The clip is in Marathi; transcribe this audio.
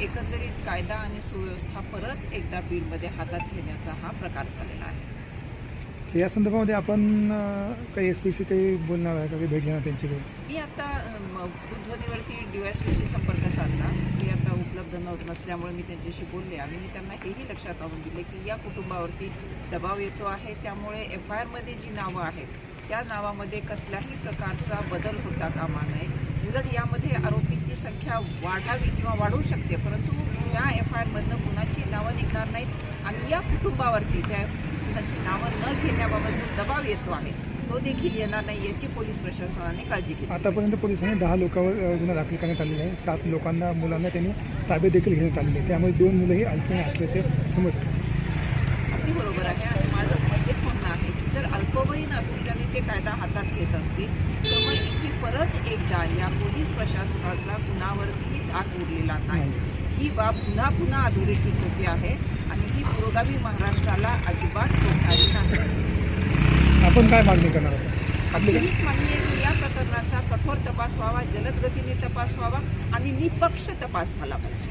एकंदरीत कायदा आणि सुव्यवस्था परत एकदा बीडमध्ये हातात घेण्याचा हा प्रकार झालेला आहे. या संदर्भामध्ये आपण काही एस-पीशी काही बोलणार आहे का, काही भेट घेणार त्यांच्याकडे? मी आता दूरध्वनीवरती DYSPशी संपर्क साधला. ते आता उपलब्ध नसल्यामुळे मी त्यांच्याशी बोलले आणि मी त्यांना हेही लक्षात आणून दिले की या कुटुंबावरती दबाव येतो आहे. त्यामुळे FIRमध्ये जी नावं आहेत त्या नावामध्ये कसल्याही प्रकारचा बदल होता कामा नये. उलट यामध्ये आरोपींची संख्या वाढावी किंवा वाढू शकते, परंतु त्या FIRमधनं कुणाची नावं निघणार नाहीत आणि या कुटुंबावरती त्या कुणाची नावं न घेण्याबाबत जो दबाव येतो आहे तो देखील येणार नाही याची पोलीस प्रशासनाने काळजी घेतली. आतापर्यंत पोलिसांनी 10 लोकांवर गुन्हा दाखल करण्यात आलेला आहे. 7 मुलांना त्यांनी ताब्यात देखील घेण्यात आलेले आहे. त्यामुळे 2 मुलंही अल्पवयीन असल्याचे समजते. अगदी बरोबर आहे आणि माझं हेच म्हणणं आहे की जर अल्पवयीन असतील आणि ते कायदा हातात घेत असतील तर मग इथे परत एकदा या पोलीस प्रशासनाचा कुणावरतीही धाक उरलेला नाही. ही बाब पुन्हा पुन्हा अधोरेखित होते आहे आणि ही पुरोगामी महाराष्ट्राला अजिबात सोडणारी नाही. आपण काय मागणी करणार आहोत? आपली हीच मागणी आहे की या प्रकरणाचा कठोर तपास व्हावा, जलद गतीने तपास व्हावा आणि निपक्ष तपास झाला पाहिजे.